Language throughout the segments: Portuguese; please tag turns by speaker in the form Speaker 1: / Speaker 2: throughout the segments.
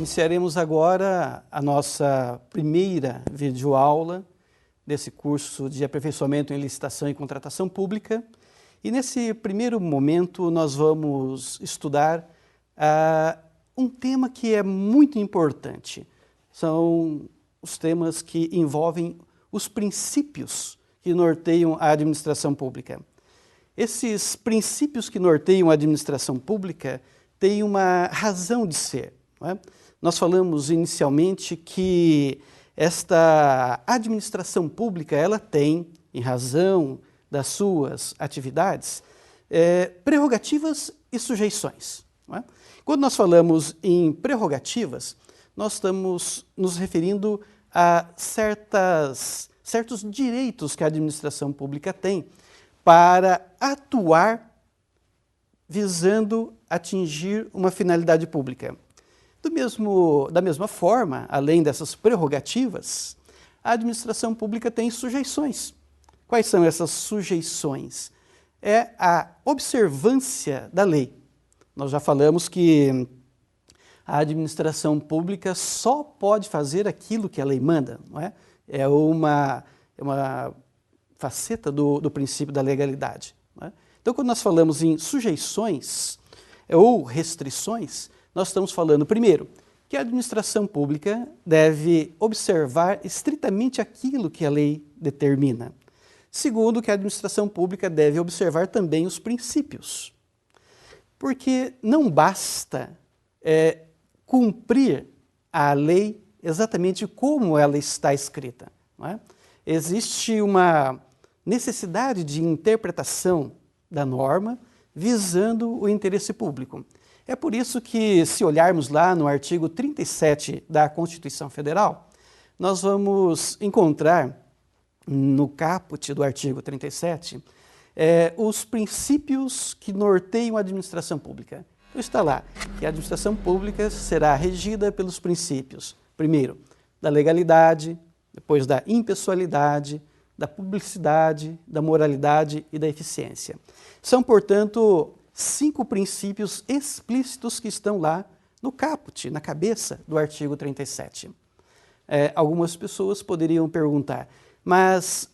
Speaker 1: Iniciaremos agora a nossa primeira videoaula desse curso de aperfeiçoamento em licitação e contratação pública. E nesse primeiro momento nós vamos estudar um tema que é muito importante. São os temas que envolvem os princípios que norteiam a administração pública. Esses princípios que norteiam a administração pública têm uma razão de ser. Não é? Nós falamos inicialmente que esta administração pública ela tem, em razão das suas atividades, prerrogativas e sujeições. Não é? Quando nós falamos em prerrogativas, nós estamos nos referindo a certos direitos que a administração pública tem para atuar visando atingir uma finalidade pública. Da mesma forma, além dessas prerrogativas, a administração pública tem sujeições. Quais são essas sujeições? É a observância da lei. Nós já falamos que a administração pública só pode fazer aquilo que a lei manda, não é? É uma faceta do princípio da legalidade. Não é? Então, quando nós falamos em sujeições ou restrições, nós estamos falando, primeiro, que a administração pública deve observar estritamente aquilo que a lei determina. Segundo, que a administração pública deve observar também os princípios. Porque não basta cumprir a lei exatamente como ela está escrita. Não é? Existe uma necessidade de interpretação da norma visando o interesse público. É por isso que, se olharmos lá no artigo 37 da Constituição Federal, nós vamos encontrar no caput do artigo 37 os princípios que norteiam a administração pública. Então está lá que a administração pública será regida pelos princípios, primeiro, da legalidade, depois da impessoalidade, da publicidade, da moralidade e da eficiência. São, portanto, 5 princípios explícitos que estão lá no caput, na cabeça do artigo 37. Algumas pessoas poderiam perguntar, mas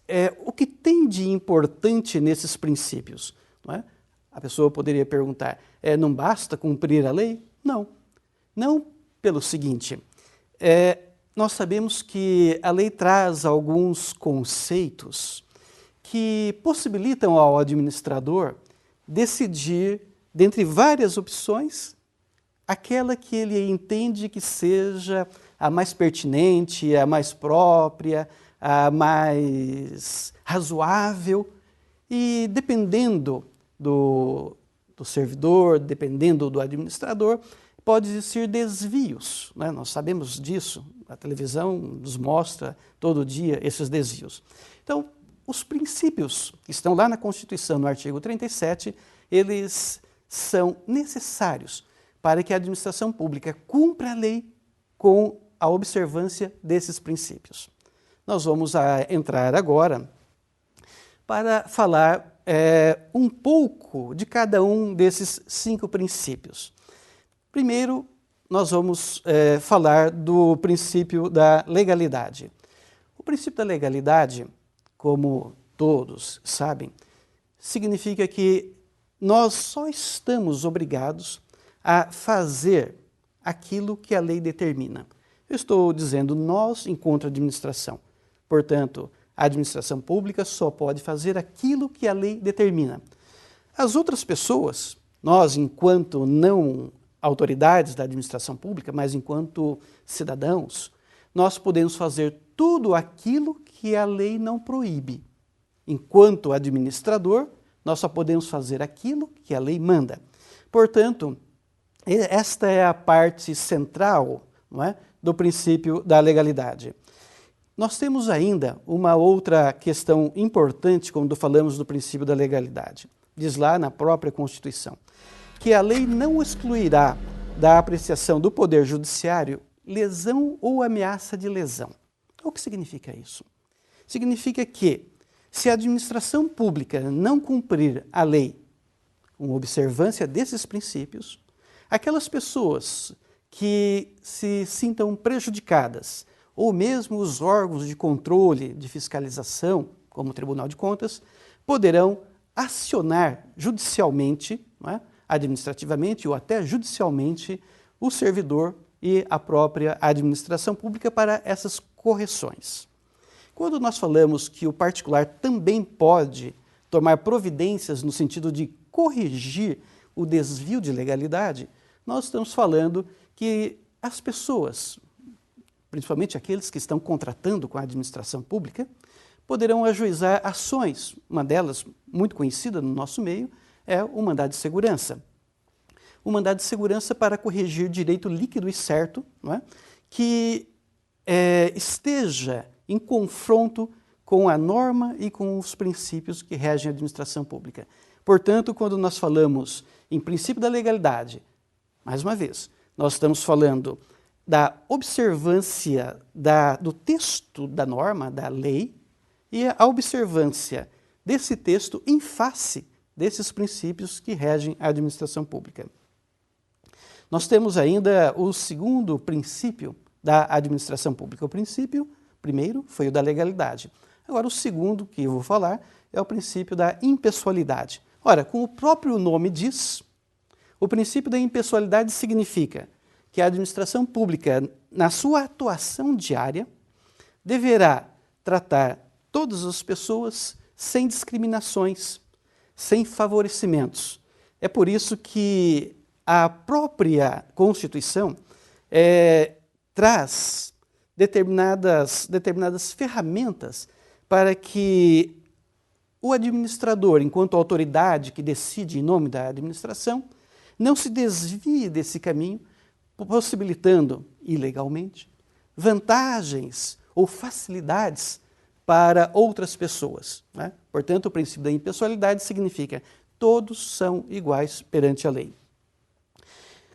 Speaker 1: o que tem de importante nesses princípios? Não é? A pessoa poderia perguntar, não basta cumprir a lei? Não. Não pelo seguinte, nós sabemos que a lei traz alguns conceitos que possibilitam ao administrador decidir, dentre várias opções, aquela que ele entende que seja a mais pertinente, a mais própria, a mais razoável, e dependendo do servidor, dependendo do administrador, pode existir desvios, né? Nós sabemos disso, a televisão nos mostra todo dia esses desvios. Então, os princípios que estão lá na Constituição, no artigo 37, eles são necessários para que a administração pública cumpra a lei com a observância desses princípios. Nós vamos entrar agora para falar um pouco de cada um desses 5 princípios. Primeiro, nós vamos falar do princípio da legalidade. O princípio da legalidade, como todos sabem, significa que nós só estamos obrigados a fazer aquilo que a lei determina. Eu estou dizendo nós enquanto administração. Portanto, a administração pública só pode fazer aquilo que a lei determina. As outras pessoas, nós enquanto não autoridades da administração pública, mas enquanto cidadãos, nós podemos fazer tudo aquilo que a lei não proíbe. Enquanto administrador, nós só podemos fazer aquilo que a lei manda. Portanto, esta é a parte central, não é, do princípio da legalidade. Nós temos ainda uma outra questão importante quando falamos do princípio da legalidade. Diz lá na própria Constituição que a lei não excluirá da apreciação do Poder Judiciário lesão ou ameaça de lesão. O que significa isso? Significa que, se a administração pública não cumprir a lei com observância desses princípios, aquelas pessoas que se sintam prejudicadas, ou mesmo os órgãos de controle, de fiscalização, como o Tribunal de Contas, poderão acionar judicialmente, não é? Administrativamente ou até judicialmente, o servidor e a própria administração pública para essas correções. Quando nós falamos que o particular também pode tomar providências no sentido de corrigir o desvio de legalidade, nós estamos falando que as pessoas, principalmente aqueles que estão contratando com a administração pública, poderão ajuizar ações. Uma delas, muito conhecida no nosso meio, é o mandado de segurança. O mandado de segurança para corrigir direito líquido e certo, não é? Que esteja em confronto com a norma e com os princípios que regem a administração pública. Portanto, quando nós falamos em princípio da legalidade, mais uma vez, nós estamos falando da observância do texto da norma, da lei, e a observância desse texto em face desses princípios que regem a administração pública. Nós temos ainda o segundo princípio da administração pública. O princípio, primeiro, foi o da legalidade. Agora, o segundo que eu vou falar é o princípio da impessoalidade. Ora, como o próprio nome diz, o princípio da impessoalidade significa que a administração pública, na sua atuação diária, deverá tratar todas as pessoas sem discriminações, sem favorecimentos. É por isso que a própria Constituição traz determinadas ferramentas para que o administrador, enquanto autoridade que decide em nome da administração, não se desvie desse caminho, possibilitando, ilegalmente, vantagens ou facilidades para outras pessoas, né? Portanto, o princípio da impessoalidade significa todos são iguais perante a lei.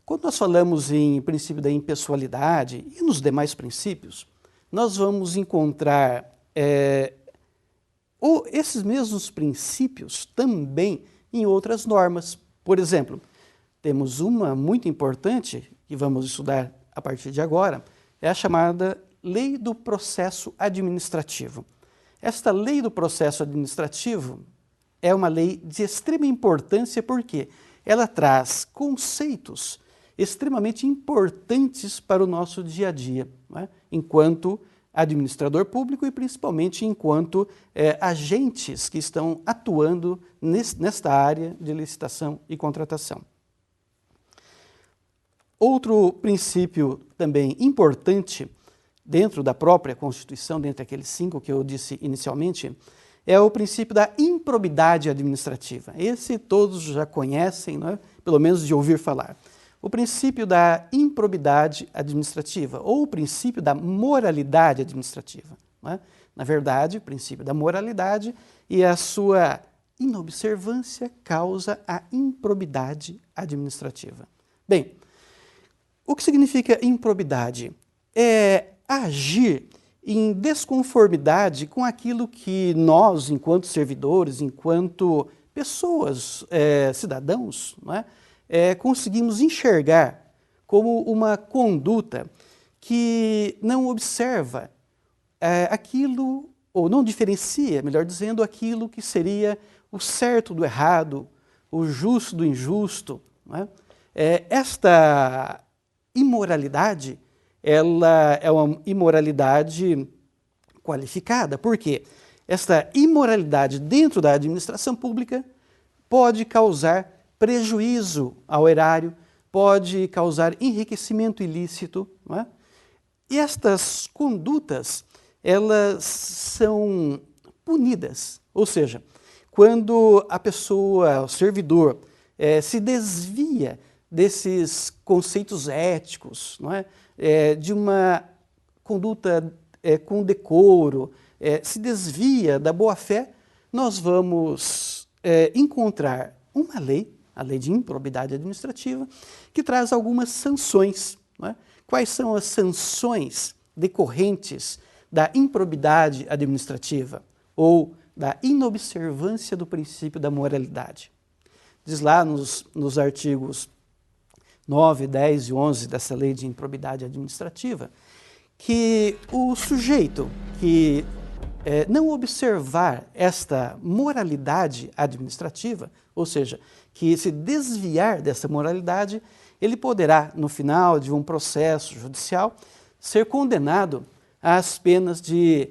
Speaker 1: Quando nós falamos em princípio da impessoalidade e nos demais princípios, nós vamos encontrar esses mesmos princípios também em outras normas. Por exemplo, temos uma muito importante, que vamos estudar a partir de agora, é a chamada Lei do Processo Administrativo. Esta Lei do Processo Administrativo é uma lei de extrema importância porque ela traz conceitos extremamente importantes para o nosso dia a dia, né? Enquanto administrador público e principalmente enquanto agentes que estão atuando nesta área de licitação e contratação. Outro princípio também importante dentro da própria Constituição, dentre aqueles 5 que eu disse inicialmente, é o princípio da improbidade administrativa. Esse todos já conhecem, não é? Pelo menos de ouvir falar. O princípio da improbidade administrativa, ou o princípio da moralidade administrativa. Não é? Na verdade, o princípio da moralidade e a sua inobservância causa a improbidade administrativa. Bem, o que significa improbidade? É agir em desconformidade com aquilo que nós, enquanto servidores, enquanto pessoas, cidadãos, não é? Conseguimos enxergar como uma conduta que não observa aquilo, ou não diferencia, melhor dizendo, aquilo que seria o certo do errado, o justo do injusto. Não é? Esta imoralidade, ela é uma imoralidade qualificada. Por quê? Esta imoralidade dentro da administração pública pode causar prejuízo ao erário, pode causar enriquecimento ilícito. Não é? E estas condutas, elas são punidas. Ou seja, quando a pessoa, o servidor, se desvia desses conceitos éticos, não é? De uma conduta com decoro, se desvia da boa-fé, nós vamos encontrar uma lei, a lei de improbidade administrativa, que traz algumas sanções. Não é? Quais são as sanções decorrentes da improbidade administrativa ou da inobservância do princípio da moralidade? Diz lá nos artigos 9, 10 e 11 dessa lei de improbidade administrativa, que o sujeito que não observar esta moralidade administrativa, ou seja, que se desviar dessa moralidade, ele poderá, no final de um processo judicial, ser condenado às penas de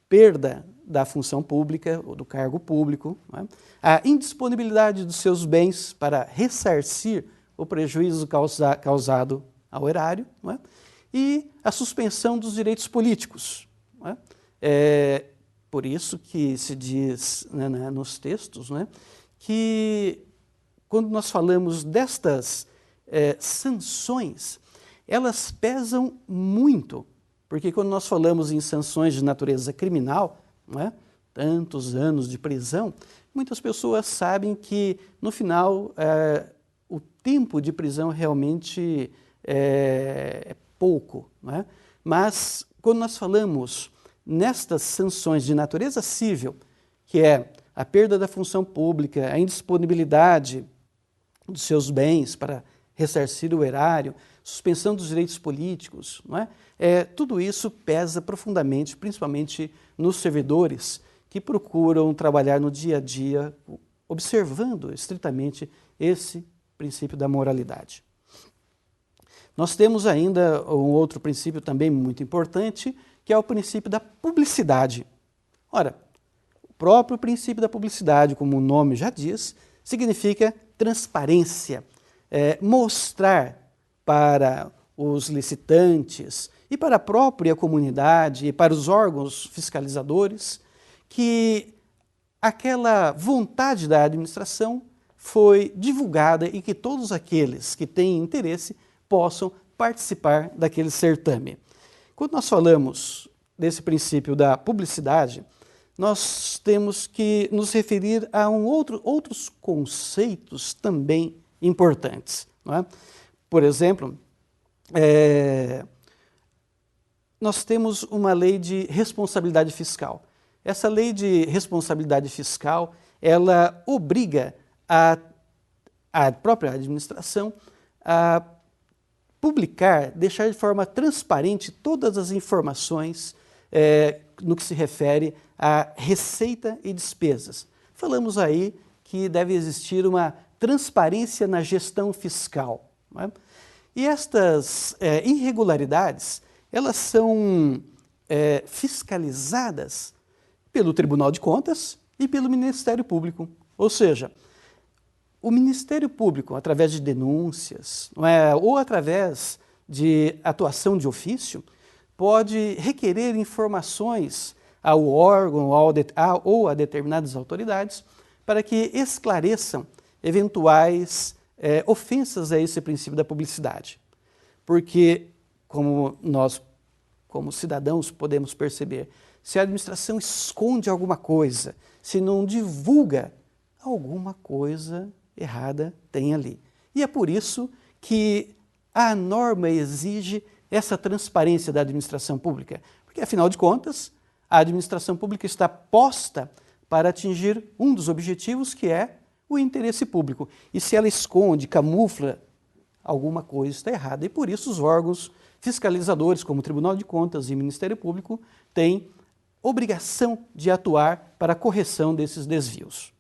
Speaker 1: perda da função pública ou do cargo público, não é? A indisponibilidade dos seus bens para ressarcir o prejuízo causado ao erário, não é? E a suspensão dos direitos políticos. Não é? Por isso que se diz, né, nos textos, né, que quando nós falamos destas sanções, elas pesam muito, porque quando nós falamos em sanções de natureza criminal, não é? Tantos anos de prisão, muitas pessoas sabem que no final o tempo de prisão realmente é pouco, não é? Mas quando nós falamos nestas sanções de natureza civil, que é a perda da função pública, a indisponibilidade dos seus bens para ressarcir o erário, suspensão dos direitos políticos, não é? Tudo isso pesa profundamente, principalmente nos servidores que procuram trabalhar no dia a dia, observando estritamente esse princípio da moralidade. Nós temos ainda um outro princípio também muito importante, que é o princípio da publicidade. Ora, o próprio princípio da publicidade, como o nome já diz, significa transparência, mostrar para os licitantes e para a própria comunidade e para os órgãos fiscalizadores que aquela vontade da administração foi divulgada e que todos aqueles que têm interesse possam participar daquele certame. Quando nós falamos desse princípio da publicidade, nós temos que nos referir a outros conceitos também importantes. Não é? Por exemplo, nós temos uma lei de responsabilidade fiscal. Essa lei de responsabilidade fiscal, ela obriga a própria administração a publicar, deixar de forma transparente todas as informações no que se refere a receita e despesas. Falamos aí que deve existir uma transparência na gestão fiscal. Não é? E estas irregularidades, elas são fiscalizadas pelo Tribunal de Contas e pelo Ministério Público. Ou seja, o Ministério Público, através de denúncias, não é, ou através de atuação de ofício, pode requerer informações ao órgão ou a determinadas autoridades para que esclareçam eventuais ofensas a esse princípio da publicidade. Porque, como nós, como cidadãos, podemos perceber, se a administração esconde alguma coisa, se não divulga, alguma coisa errada tem ali. E é por isso que a norma exige essa transparência da administração pública, porque, afinal de contas, a administração pública está posta para atingir um dos objetivos, que é o interesse público. E se ela esconde, camufla, alguma coisa está errada. E por isso os órgãos fiscalizadores, como o Tribunal de Contas e o Ministério Público, têm obrigação de atuar para a correção desses desvios.